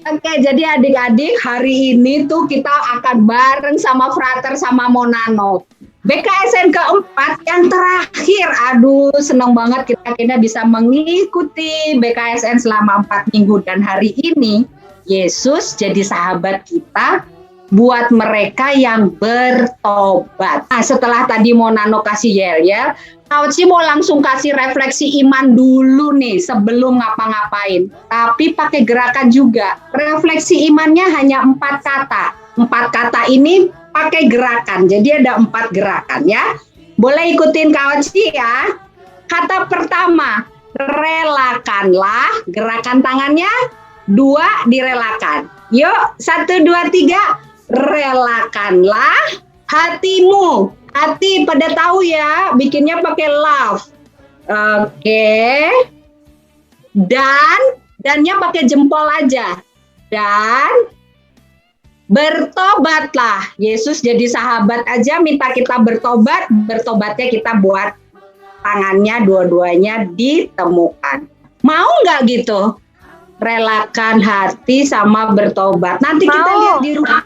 Oke, jadi adik-adik hari ini tuh kita akan bareng sama Frater sama Monano. BKSN keempat yang terakhir, aduh seneng banget kita akhirnya bisa mengikuti BKSN selama 4 minggu dan hari ini Yesus jadi sahabat kita buat mereka yang bertobat. Nah setelah tadi Monano kasih yel-yel, Kauci mau langsung kasih refleksi iman dulu nih sebelum ngapa-ngapain. Tapi pakai gerakan juga. Refleksi imannya hanya 4 kata. 4 kata ini pakai gerakan. Jadi ada 4 gerakan ya. Boleh ikutin Kauci ya. Kata pertama, relakanlah. Gerakan tangannya 2 direlakan. Yuk, 1, 2, 3. Relakanlah hatimu. Hati pada tahu ya, bikinnya pakai love. Oke. Dannya pakai jempol aja. Dan bertobatlah. Yesus jadi sahabat aja minta kita bertobat. Bertobatnya kita buat tangannya dua-duanya ditemukan. Mau nggak gitu? Relakan hati sama bertobat. Nanti kita lihat di rumah.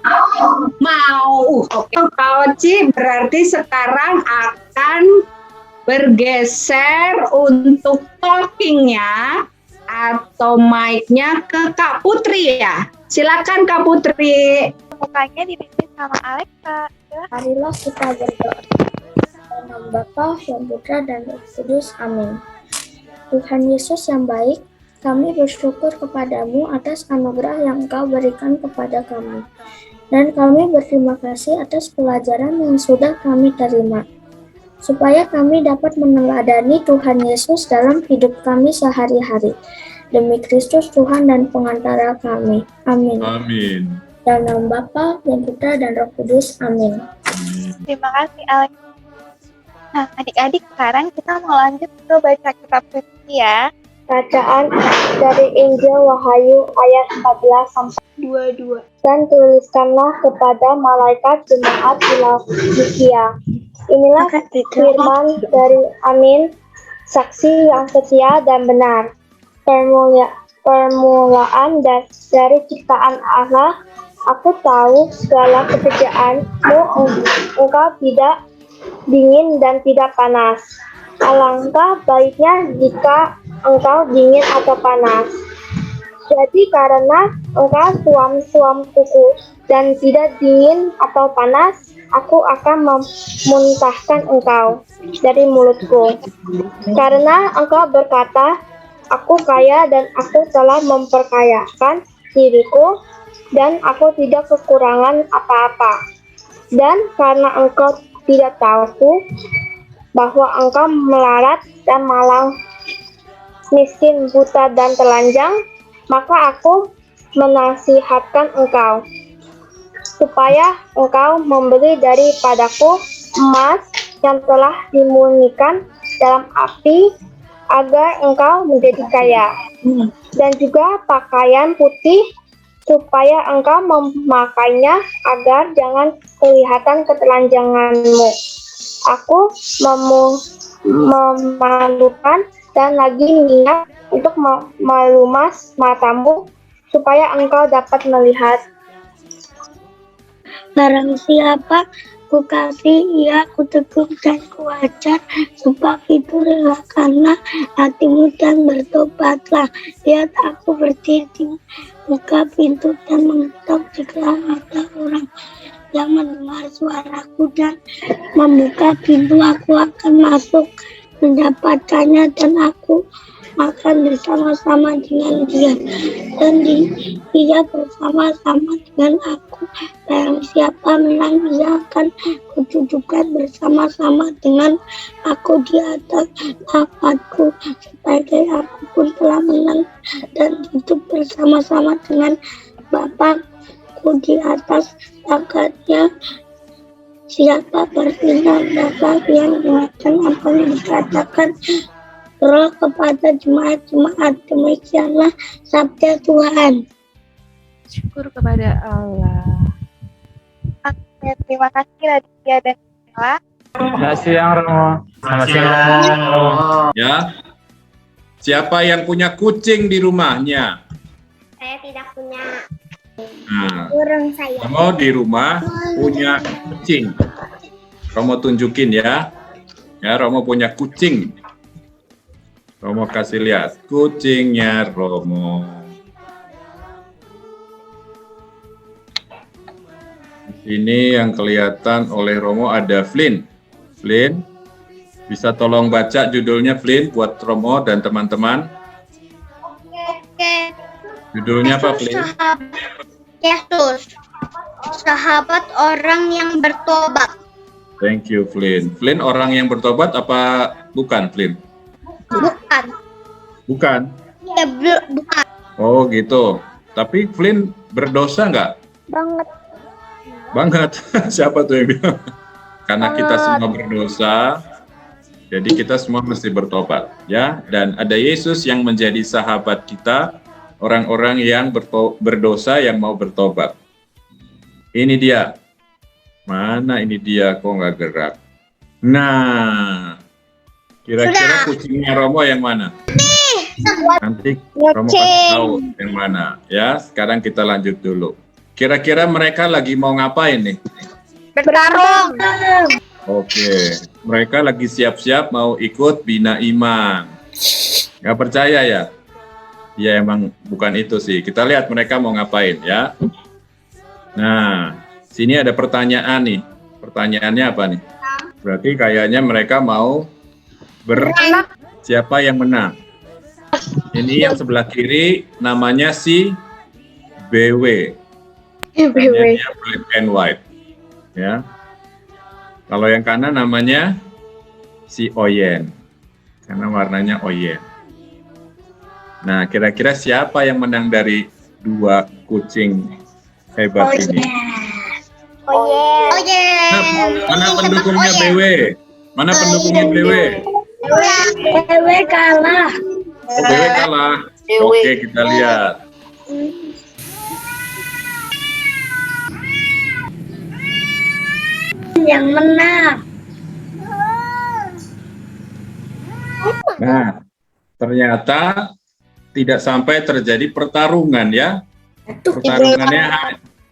Mau. Oke. Kauci berarti sekarang akan bergeser untuk talkingnya atau mic-nya ke Kak Putri ya. Silakan Kak Putri. Mukanya dipimpin sama Alexa. Marilah kita berdoa. Dalam nama Bapa, dan Putra, dan Roh Kudus. Amin. Tuhan Yesus yang baik, kami bersyukur kepadamu atas anugerah yang Engkau berikan kepada kami. Dan kami berterima kasih atas pelajaran yang sudah kami terima. Supaya kami dapat meneladani Tuhan Yesus dalam hidup kami sehari-hari. Demi Kristus Tuhan dan pengantara kami. Amin. Amin. Dalam nama Bapa dan Putra dan Roh Kudus. Amin. Terima kasih Alex. Nah adik-adik sekarang kita mau lanjut ke baca kitab suci ya. Bacaan dari Injil Wahyu ayat 14-22. Dan tuliskanlah kepada malaikat jemaat di Laodikia. Inilah firman dari Amin, saksi yang setia dan benar. Permulaan dari ciptaan Allah. Aku tahu segala pekerjaanmu, engkau tidak dingin dan tidak panas. Alangkah baiknya jika engkau dingin atau panas. Jadi karena engkau suam kuku dan tidak dingin atau panas, aku akan memuntahkan engkau dari mulutku. Karena engkau berkata, aku kaya dan aku telah memperkayakan diriku dan aku tidak kekurangan apa-apa. Dan karena engkau tidak tahu bahwa engkau melarat dan malang, miskin, buta, dan telanjang, maka aku menasihatkan engkau, supaya engkau membeli daripadaku emas yang telah dimurnikan dalam api, agar engkau menjadi kaya, dan juga pakaian putih, supaya engkau memakainya, agar jangan kelihatan ketelanjanganmu. Aku memalukan dan lagi minyak untuk melumas matamu, supaya engkau dapat melihat. Barang siapa kukasih, ia kutegur dan kuajar, sebab itu relakanlah hatimu dan bertobatlah. Lihat, aku berdiri di buka pintu dan mengetuk. Jika ada orang yang mendengar suaraku dan membuka pintu, aku akan masuk, mendapatkannya, dan aku akan bersama-sama dengan dia, dan dia bersama-sama dengan aku. Barang siapa menang, ia akan kududukan bersama-sama dengan aku di atas tahtku, sebagai aku pun telah menang dan hidup bersama-sama dengan Bapa-Ku di atas tahtnya. Siapa bertindak dasar yang mendengarkan apa yang dikatakan Roh kepada jemaat-jemaat, demikianlah sabda Tuhan. Syukur kepada Allah. Oke, terima kasih Raditya dan Stella. Selamat siang Romo. Selamat siang Romo. Ya. Siapa yang punya kucing di rumahnya? Saya tidak punya Nah, burung saya. Romo di rumah punya kucing. Romo tunjukin ya. Ya, Romo punya kucing. Romo kasih lihat kucingnya Romo. Ini yang kelihatan oleh Romo ada Flynn. Flynn, bisa tolong baca judulnya Flynn buat Romo dan teman-teman. Oke. Judulnya apa, Flynn? Yesus, sahabat orang yang bertobat. Thank you, Flynn. Flynn orang yang bertobat apa bukan, Flynn? Bukan. Bukan. Ya, bukan. Oh gitu. Tapi Flynn berdosa nggak? Banget. Banget. Siapa tuh yang bilang? Karena kita semua berdosa, jadi kita semua mesti bertobat, ya. Dan ada Yesus yang menjadi sahabat kita, orang-orang yang berdosa yang mau bertobat. Ini dia. Mana ini dia? Kok nggak gerak? Nah, kira-kira kucingnya Romo yang mana? Nanti Romo kasih tahu yang mana. Ya, sekarang kita lanjut dulu. Kira-kira mereka lagi mau ngapain nih? Bertarung. Oke, mereka lagi siap-siap mau ikut Bina Iman. Nggak percaya ya? Ya emang bukan itu sih. Kita lihat mereka mau ngapain ya. Nah, sini ada pertanyaan nih. Pertanyaannya apa nih? Berarti kayaknya mereka mau siapa yang menang. Ini yang sebelah kiri namanya si BW. Kayaknya dia black and white. Ya. Kalau yang kanan namanya si Oyen. Karena warnanya Oyen. Nah, kira-kira siapa yang menang dari dua kucing hebat ini? Nah, mana pendukungnya BW? Mana pendukungnya BW? BW kalah. Oh, BW kalah. Oke, kita lihat. Yang menang. Nah, ternyata tidak sampai terjadi pertarungan ya. Pertarungannya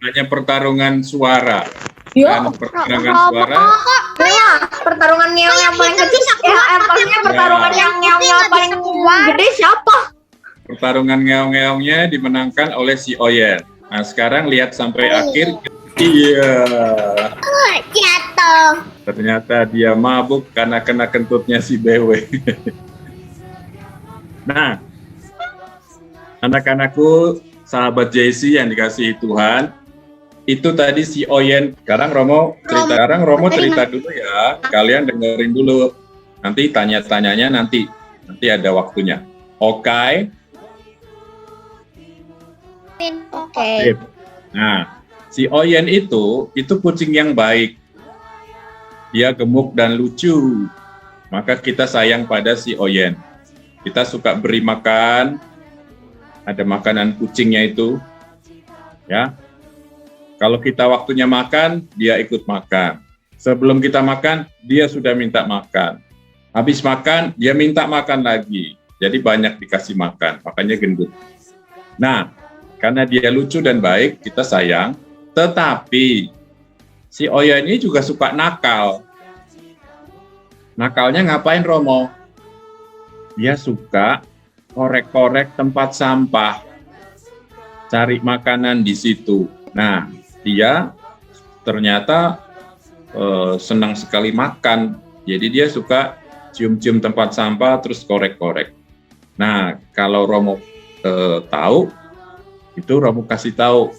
hanya pertarungan suara. Dan pertarungan suara Pertarungan yang paling kecil maksudnya pertarungan yang paling gede siapa? pertarungan ngeong-ngeongnya dimenangkan oleh si Oyen. Nah, sekarang lihat sampai akhir. Iya. Jatuh. Ternyata dia mabuk karena kena kentutnya si BW. Nah, anak-anakku, sahabat JC yang dikasihi Tuhan, itu tadi si Oyen. Sekarang Romo cerita dulu ya. Kalian dengerin dulu. Nanti tanya-tanyanya nanti ada waktunya. Oke. Oke. Nah, si Oyen itu kucing yang baik. Dia gemuk dan lucu. Maka kita sayang pada si Oyen. Kita suka beri makan. Ada makanan kucingnya itu. Ya. Kalau kita waktunya makan, dia ikut makan. Sebelum kita makan, dia sudah minta makan. Habis makan, dia minta makan lagi. Jadi banyak dikasih makan, makanya gendut. Nah, karena dia lucu dan baik, kita sayang. Tetapi si Oyen ini juga suka nakal. Nakalnya ngapain, Romo? Dia suka korek-korek tempat sampah. Cari makanan di situ. Nah, dia ternyata senang sekali makan. Jadi dia suka cium-cium tempat sampah terus korek-korek. Nah, kalau Romo tahu, itu Romo kasih tahu,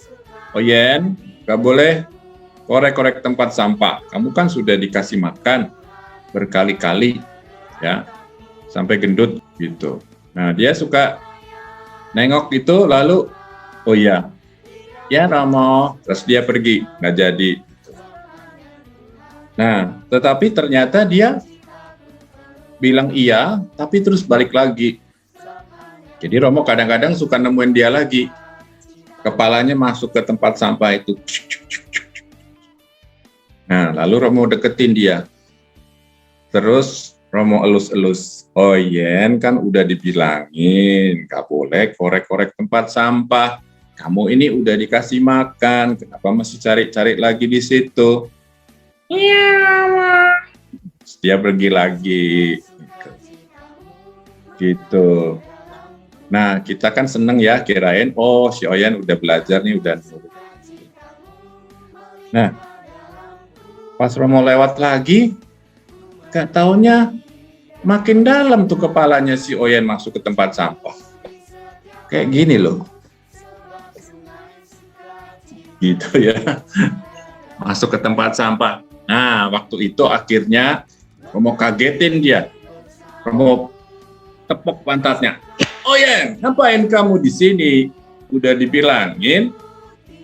Oyen, gak boleh korek-korek tempat sampah. Kamu kan sudah dikasih makan berkali-kali, ya, sampai gendut gitu. Nah, dia suka nengok itu, lalu, oh iya, ya Romo, terus dia pergi, nggak jadi. Nah, tetapi ternyata dia bilang iya, tapi terus balik lagi. Jadi Romo kadang-kadang suka nemuin dia lagi. Kepalanya masuk ke tempat sampah itu. Nah, lalu Romo deketin dia. Terus Romo elus-elus. Oh Yen, kan udah dibilangin, nggak boleh korek-korek tempat sampah. Kamu ini udah dikasih makan, kenapa masih cari-cari lagi di situ? Iya, Ma. Dia pergi lagi. Gitu. Nah, kita kan seneng ya, kirain, oh si Oyen udah belajar nih, udah nurut. Nah, pas Romo lewat lagi, gak taunya makin dalam tuh kepalanya si Oyen masuk ke tempat sampah. Kayak gini loh. Gitu ya. Masuk ke tempat sampah. Nah, waktu itu akhirnya Romo kagetin dia. Romo tepuk pantatnya. Oyen, ngapain kamu di sini? Udah dibilangin,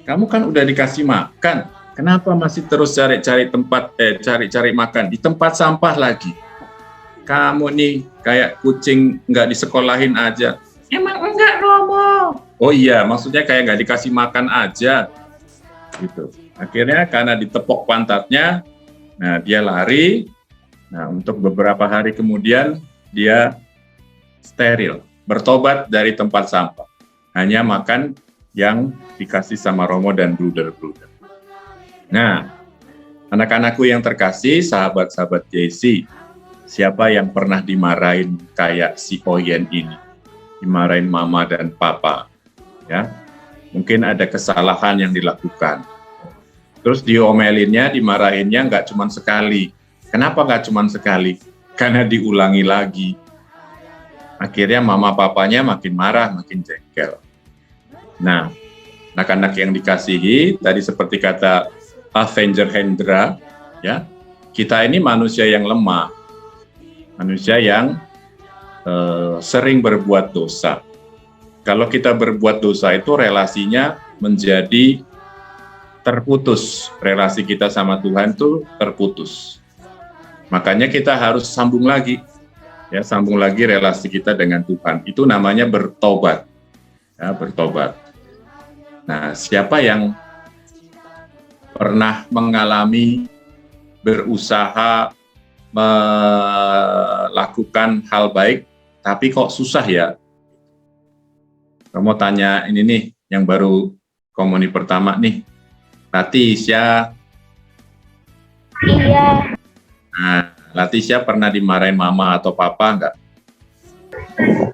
kamu kan udah dikasih makan. Kenapa masih terus cari-cari cari-cari makan di tempat sampah lagi? Kamu nih kayak kucing nggak disekolahin aja. Emang enggak, Romo? Oh iya, maksudnya kayak nggak dikasih makan aja. Gitu. Akhirnya karena ditepok pantatnya, nah dia lari. Nah untuk beberapa hari kemudian dia steril, bertobat dari tempat sampah. Hanya makan yang dikasih sama Romo dan bruder-bruder. Nah, anak-anakku yang terkasih, sahabat-sahabat JC, siapa yang pernah dimarahin kayak si Oyen ini? Dimarahin mama dan papa, ya? Mungkin ada kesalahan yang dilakukan. Terus diomelinnya, dimarahinnya nggak cuma sekali. Kenapa nggak cuma sekali? Karena diulangi lagi. Akhirnya mama papanya makin marah, makin jengkel. Nah, anak-anak yang dikasihi, tadi seperti kata Avenger Hendra, ya, kita ini manusia yang lemah, manusia yang sering berbuat dosa. Kalau kita berbuat dosa itu relasinya menjadi terputus, relasi kita sama Tuhan itu terputus. Makanya kita harus sambung lagi, ya, sambung lagi relasi kita dengan Tuhan. Itu namanya bertobat, ya, bertobat. Nah, siapa yang pernah mengalami berusaha melakukan hal baik, tapi kok susah ya? Kamu tanya ini nih, yang baru komuni pertama nih, Latisya. Iya. Nah, Latisya pernah dimarahin mama atau papa enggak?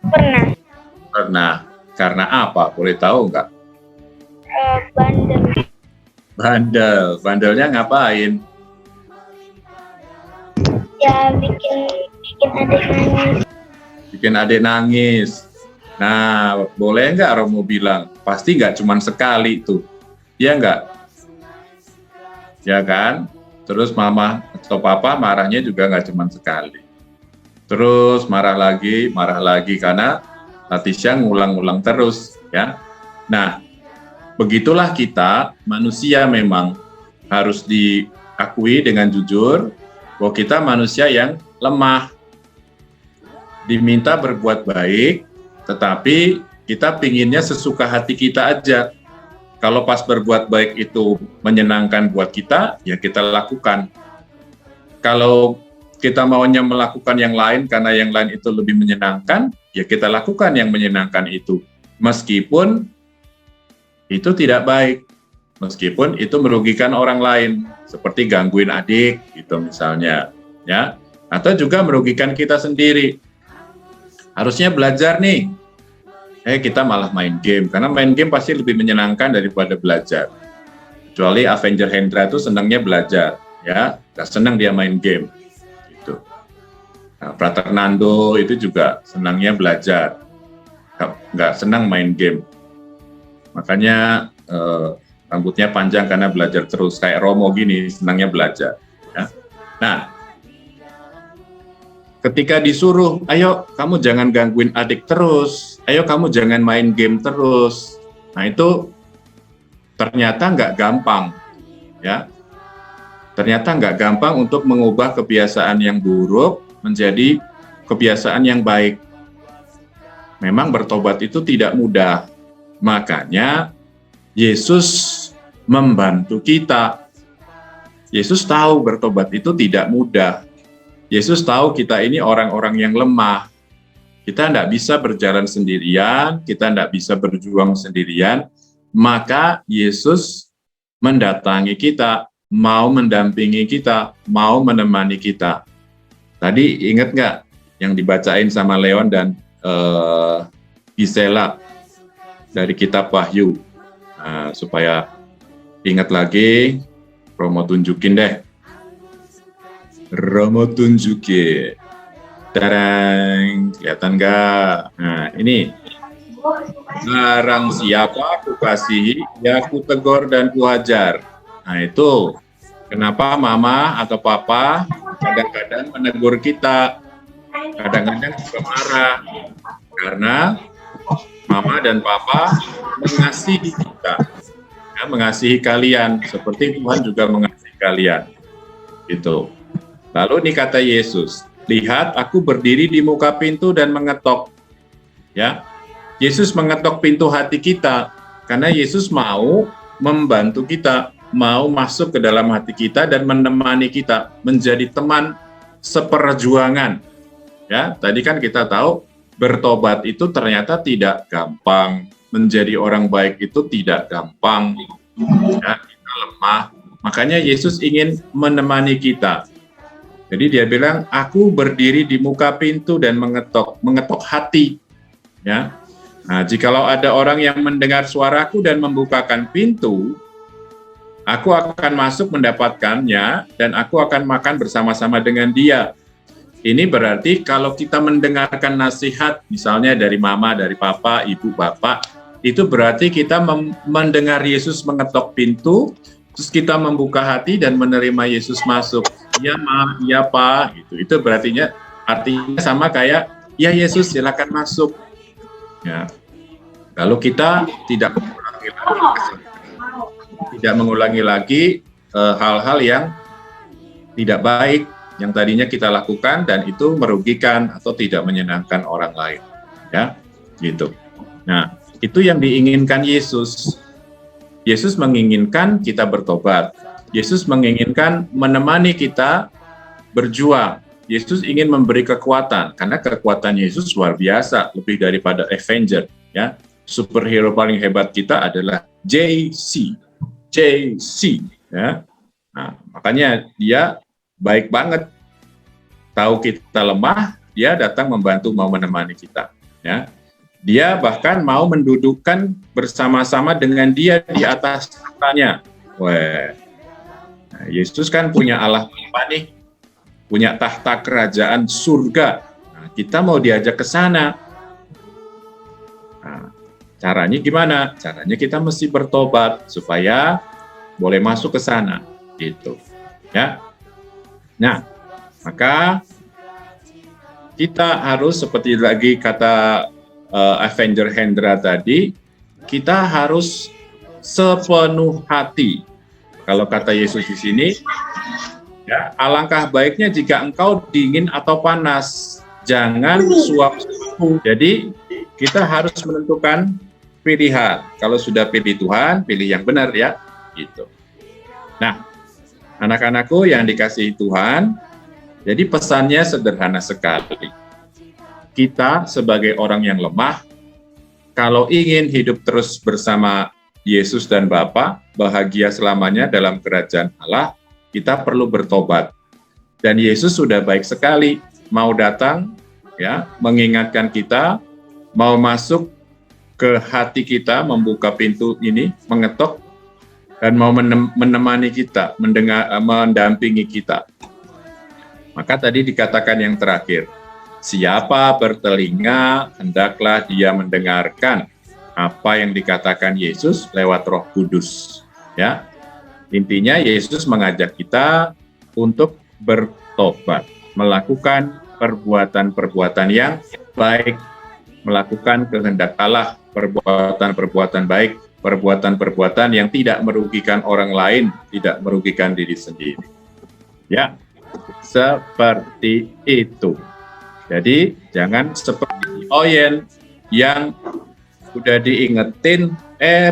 Pernah. Pernah. Karena apa? Boleh tahu enggak? Bandel. Bandel. Bandelnya ngapain? Ya bikin adik nangis. Bikin adik nangis. Nah, boleh nggak Romo bilang? Pasti nggak cuma sekali tuh. Iya nggak? Ya kan? Terus mama atau papa marahnya juga nggak cuma sekali. Terus marah lagi karena Latisya ngulang-ulang terus, ya. Nah, begitulah kita manusia memang harus diakui dengan jujur bahwa kita manusia yang lemah. Diminta berbuat baik, tetapi kita pinginnya sesuka hati kita aja. Kalau pas berbuat baik itu menyenangkan buat kita, ya kita lakukan. Kalau kita maunya melakukan yang lain karena yang lain itu lebih menyenangkan, ya kita lakukan yang menyenangkan itu. Meskipun itu tidak baik, meskipun itu merugikan orang lain, seperti gangguin adik, gitu misalnya, ya, atau juga merugikan kita sendiri. Harusnya belajar nih, kita malah main game, karena main game pasti lebih menyenangkan daripada belajar. Kecuali Avenger Hendra itu senangnya belajar, ya, gak senang dia main game, gitu. Nah, Frater Nando itu juga senangnya belajar, gak senang main game. Makanya rambutnya panjang karena belajar terus, kayak Romo gini, senangnya belajar. Ya. Nah, ketika disuruh, ayo kamu jangan gangguin adik terus, ayo kamu jangan main game terus. Nah itu ternyata nggak gampang, ya. Ternyata nggak gampang untuk mengubah kebiasaan yang buruk menjadi kebiasaan yang baik. Memang bertobat itu tidak mudah. Makanya Yesus membantu kita. Yesus tahu bertobat itu tidak mudah. Yesus tahu kita ini orang-orang yang lemah. Kita tidak bisa berjalan sendirian, kita tidak bisa berjuang sendirian, maka Yesus mendatangi kita, mau mendampingi kita, mau menemani kita. Tadi ingat nggak yang dibacain sama Leon dan Gisela dari kitab Wahyu? Nah, supaya ingat lagi, Romo tunjukin deh. Romo tunjukin. Tarang, kelihatan nggak? Nah, ini. Barang siapa aku kasihi, ya aku tegur dan kuajar. Nah, itu. Kenapa mama atau papa kadang-kadang menegur kita, kadang-kadang juga marah. Karena mama dan papa mengasihi kita, ya, mengasihi kalian, seperti Tuhan juga mengasihi kalian. Gitu. Lalu ini kata Yesus, lihat aku berdiri di muka pintu dan mengetok. Ya, Yesus mengetok pintu hati kita, karena Yesus mau membantu kita, mau masuk ke dalam hati kita dan menemani kita, menjadi teman seperjuangan. Ya, tadi kan kita tahu bertobat itu ternyata tidak gampang, menjadi orang baik itu tidak gampang. Ya, kita lemah, makanya Yesus ingin menemani kita. Jadi dia bilang, aku berdiri di muka pintu dan mengetok hati. Ya, nah, jikalau ada orang yang mendengar suaraku dan membukakan pintu, aku akan masuk mendapatkannya dan aku akan makan bersama-sama dengan dia. Ini berarti kalau kita mendengarkan nasihat, misalnya dari mama, dari papa, ibu, bapak, itu berarti kita mendengar Yesus mengetok pintu, terus kita membuka hati dan menerima Yesus masuk. Ya ma, ya pak, gitu. Itu artinya sama kayak, ya Yesus silakan masuk. Ya. Lalu kita tidak mengulangi lagi hal-hal yang tidak baik yang tadinya kita lakukan dan itu merugikan atau tidak menyenangkan orang lain. Ya, gitu. Nah, itu yang diinginkan Yesus. Yesus menginginkan kita bertobat. Yesus menginginkan menemani kita berjuang. Yesus ingin memberi kekuatan, karena kekuatan Yesus luar biasa, lebih daripada Avenger. Ya, superhero paling hebat kita adalah JC. Ya. Nah, makanya dia baik banget. Tahu kita lemah, dia datang membantu, mau menemani kita. Ya. Dia bahkan mau mendudukkan bersama-sama dengan dia di atas tahtanya. Wah. Nah, Yesus kan punya Allah Bapa nih, punya tahta kerajaan surga. Nah, kita mau diajak ke sana. Nah, caranya gimana? Caranya kita mesti bertobat supaya boleh masuk ke sana, gitu. Ya. Nah, maka kita harus seperti lagi kata Avenger Hendra tadi, kita harus sepenuh hati. Kalau kata Yesus di sini, ya, alangkah baiknya jika engkau dingin atau panas, jangan suap-suap. Jadi kita harus menentukan pilihan. Kalau sudah pilih Tuhan, pilih yang benar ya, gitu. Nah, anak-anakku yang dikasihi Tuhan, jadi pesannya sederhana sekali. Kita sebagai orang yang lemah, kalau ingin hidup terus bersama Yesus dan Bapa, bahagia selamanya dalam kerajaan Allah, kita perlu bertobat. Dan Yesus sudah baik sekali, mau datang, ya, mengingatkan kita, mau masuk ke hati kita, membuka pintu ini, mengetok, dan mau menemani kita, mendampingi kita. Maka tadi dikatakan yang terakhir, siapa bertelinga, hendaklah dia mendengarkan apa yang dikatakan Yesus lewat Roh Kudus. Ya, intinya Yesus mengajak kita untuk bertobat, melakukan perbuatan-perbuatan yang baik, melakukan kehendak Allah, perbuatan-perbuatan baik, perbuatan-perbuatan yang tidak merugikan orang lain, tidak merugikan diri sendiri. Ya, seperti itu. Jadi jangan seperti Oyen yang udah diingetin,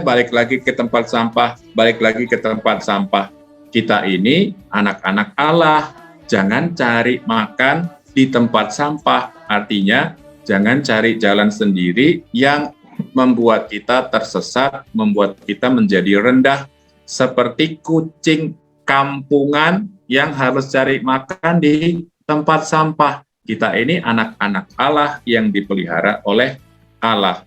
balik lagi ke tempat sampah, balik lagi ke tempat sampah. Kita ini anak-anak Allah, jangan cari makan di tempat sampah. Artinya, jangan cari jalan sendiri yang membuat kita tersesat, membuat kita menjadi rendah, seperti kucing kampungan yang harus cari makan di tempat sampah. Kita ini anak-anak Allah yang dipelihara oleh Allah.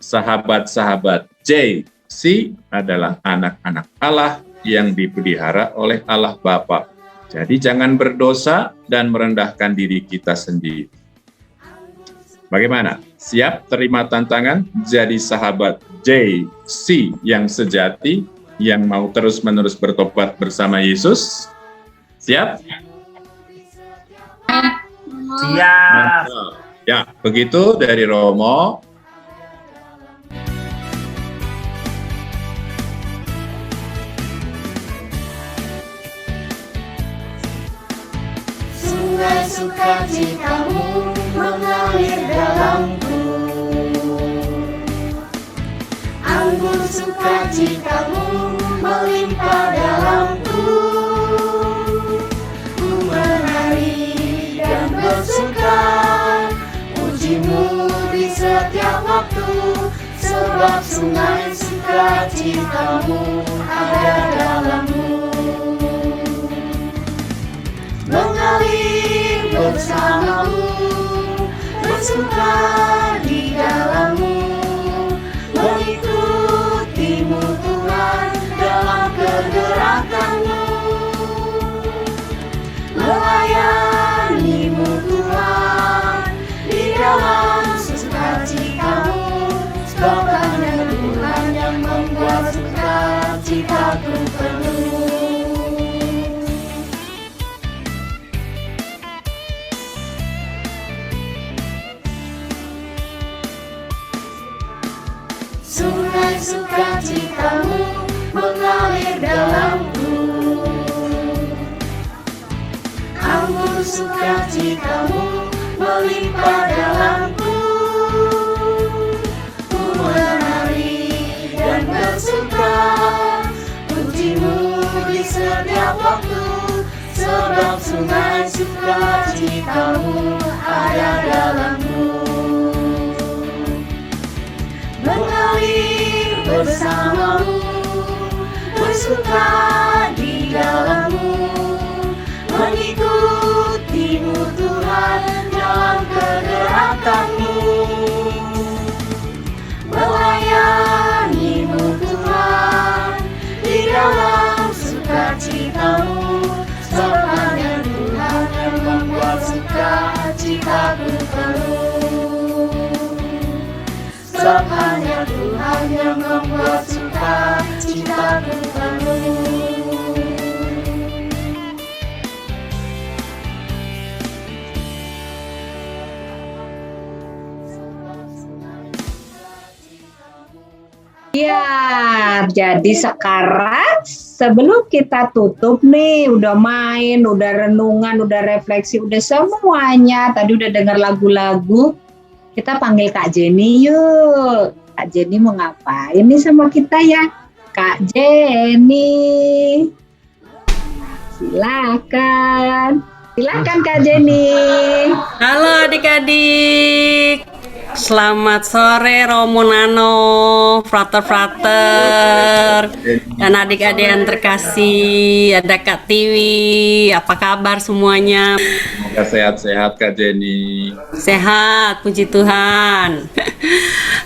Sahabat-sahabat JC adalah anak-anak Allah yang dipelihara oleh Allah Bapa. Jadi jangan berdosa dan merendahkan diri kita sendiri. Bagaimana? Siap terima tantangan jadi sahabat JC yang sejati, yang mau terus-menerus bertobat bersama Yesus? Siap? Siap. Ya, begitu dari Romo. Sungai sukacitamu mengalir dalamku, anggur sukacitamu melimpah dalamku. Ku menari dan bersuka, pujimu di setiap waktu, sebab sungai sukacitamu ada dalammu. Mengalir bersamamu, bersuka di dalammu, mengikutimu Tuhan dalam pergerakanmu, melayanimu Tuhan di dalam sukacitamu, sebab hanya Tuhan yang membuat sukacitaku penuh. Sungai sukacitamu mengalir dalamku, anggur sukacitamu melimpah dalamku. Ku menari dan bersuka, pujimu di setiap waktu, sebab sungai sukacitamu ada dalamku. Mengalir bersamamu, bersuka di dalammu, mengikutimu Tuhan dalam pergerakanmu, melayanimu Tuhan di dalam sukacitamu, sebab hanya Tuhan yang membuat sukacitaku penuh. Sebab hanya Tuhan yang membuat sukacitaku penuh. Ya, jadi sekarang sebelum kita tutup nih, udah main, udah renungan, udah refleksi, udah semuanya. Tadi udah dengar lagu-lagu. Kita panggil Kak Jenny yuk. Kak Jenny mau ngapain nih sama kita ya? Kak Jenny. Silakan. Silakan Kak Jenny. Halo adik-adik. Selamat sore Romo Nano, frater-frater, dan adik-adik yang terkasih. Ada Kak Tiwi, apa kabar semuanya? Semoga sehat-sehat Kak Jenny. Sehat, puji Tuhan.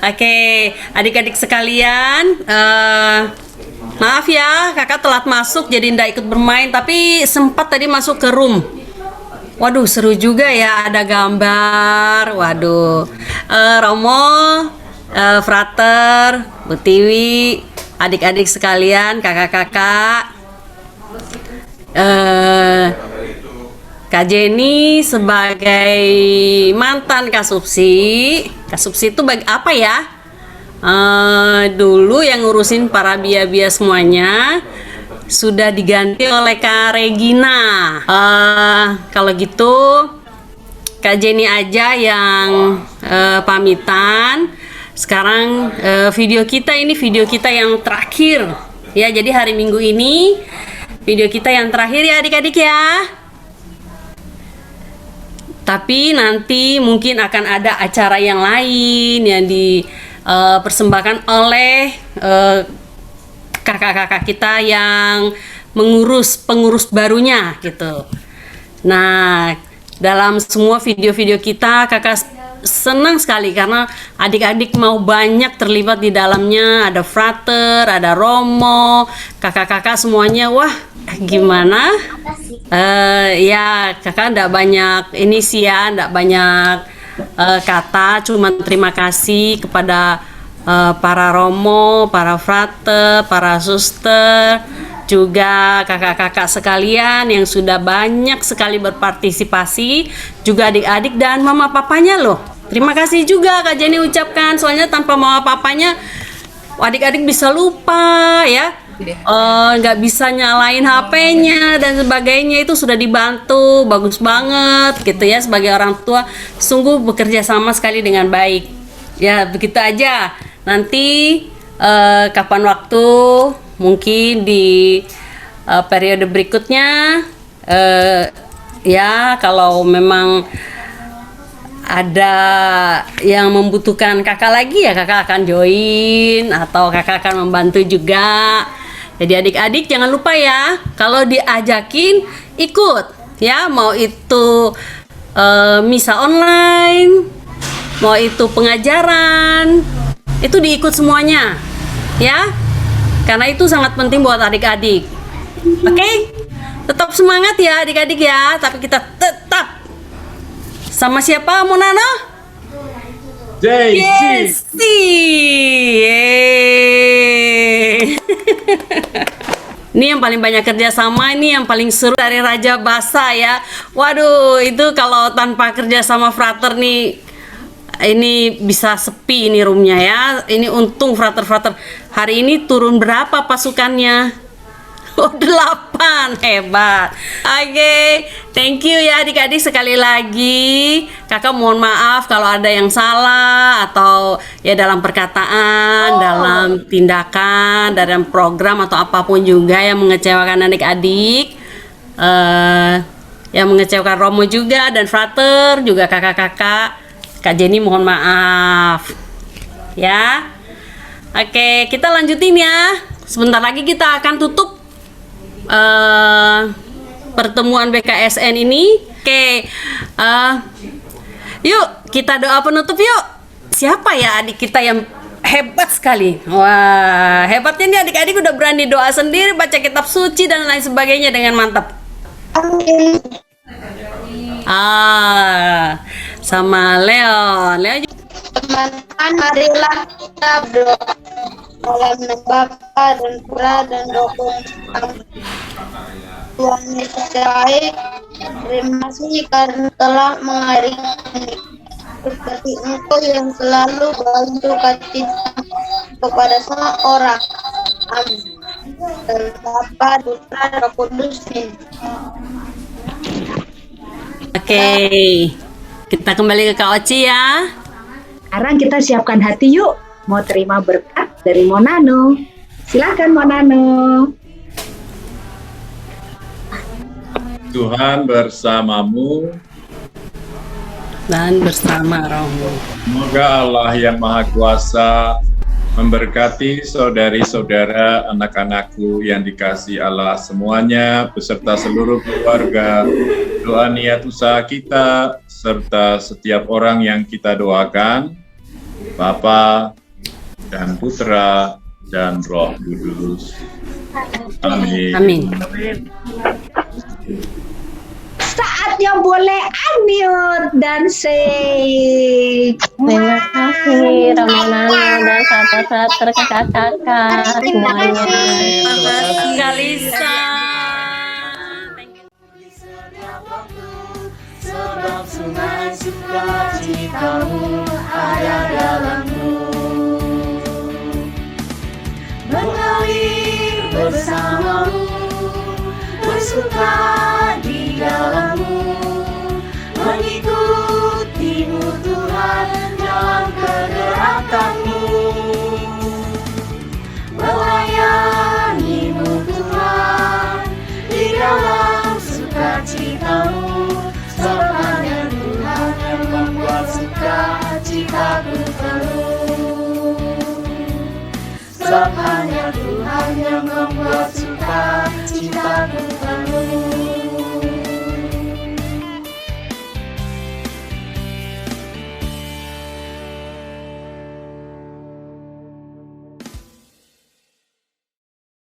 Oke, adik-adik sekalian, maaf ya kakak telat masuk jadi ndak ikut bermain, tapi sempat tadi masuk ke room. Waduh, seru juga ya, ada gambar. Waduh, Romo, frater, Bu Tiwi, adik-adik sekalian, kakak-kakak, Kak Jenny sebagai mantan Kasupsi. Kasupsi itu apa ya? Dulu yang ngurusin para bia-bia semuanya, sudah diganti oleh Kak Regina. Kalau gitu Kak Jenny aja yang pamitan. Sekarang video kita yang terakhir ya. Jadi hari Minggu ini video kita yang terakhir ya adik-adik ya. Tapi nanti mungkin akan ada acara yang lain yang dipersembahkan oleh kakak-kakak kita yang pengurus barunya gitu. Nah, dalam semua video-video kita kakak senang sekali karena adik-adik mau banyak terlibat di dalamnya. Ada Frater, ada Romo, kakak-kakak semuanya. Wah, gimana? Ya, kakak enggak banyak ini sih ya, enggak banyak kata, cuma terima kasih kepada para Romo, para Frater, para suster, juga kakak-kakak sekalian yang sudah banyak sekali berpartisipasi, juga adik-adik dan mama papanya loh. Terima kasih juga Kak Jenny ucapkan, soalnya tanpa mama papanya adik-adik bisa lupa ya, nggak bisa nyalain HP-nya dan sebagainya. Itu sudah dibantu, bagus banget gitu ya, sebagai orang tua sungguh bekerja sama sekali dengan baik. Ya begitu aja. Nanti kapan waktu mungkin di periode berikutnya ya kalau memang ada yang membutuhkan kakak lagi ya kakak akan join atau kakak akan membantu juga. Jadi adik-adik jangan lupa ya, kalau diajakin ikut ya, mau itu misa online, mau itu pengajaran, itu diikut semuanya ya, karena itu sangat penting buat adik-adik. Oke? Tetap semangat ya adik-adik ya, tapi kita tetap sama siapa Monano? JC. Ini yang paling banyak kerjasama, ini yang paling seru dari Raja Basa ya. Waduh, itu kalau tanpa kerjasama Frater nih, ini bisa sepi ini roomnya ya. Ini untung Frater hari ini turun berapa pasukannya? Oh, 8, hebat. Oke, thank you ya adik-adik sekali lagi. Kakak mohon maaf kalau ada yang salah atau ya dalam perkataan, dalam tindakan, dalam program atau apapun juga yang mengecewakan adik-adik. Yang mengecewakan Romo juga dan Frater juga kakak-kakak. Kak Jenny mohon maaf. Ya. Oke, kita lanjutin ya. Sebentar lagi kita akan tutup pertemuan BKSN ini. Oke, yuk kita doa penutup yuk. Siapa ya adik kita yang hebat sekali? Wah, hebatnya nih adik-adik udah berani doa sendiri, baca kitab suci dan lain sebagainya dengan mantap. Sama Leon juga. Teman-teman, marilah kita berdoa. Dalam nama Bapa dan Putra dan Roh Kudus. Tuhan Yesus baik, terima kasih karena telah mengajari kami. Seperti Engkau yang selalu bantu kasih kepada semua orang. Amin. Dan Bapa, Putra, dan Roh Kudus. Oke, kita kembali ke Kak Oci ya. Sekarang kita siapkan hati yuk, mau terima berkat dari Monano. Silakan Monano. Tuhan bersamamu Dan bersama rohmu. Semoga Allah yang Maha Kuasa memberkati saudari-saudara, anak-anakku yang dikasihi Allah semuanya, beserta seluruh keluarga, doa niat usaha kita, serta setiap orang yang kita doakan, Bapa dan Putra dan Roh Kudus. Amin. Amin. Saatnya boleh unmute dan say Terima kasih Ramonano dan sahabat-sahabat kakak-kakak semuanya. Terima kasih Kalisa. Sebab sungai sukacitamu ada dalammu, mengalir bersamamu, bersuka di dalammu, mengikutimu Tuhan dalam kegerakanmu, melayanimu Tuhan di dalam sukacitamu, sebab hanya Tuhan cintaku penuh. Sebab hanya Tuhan yang membuat suka cintaku penuh.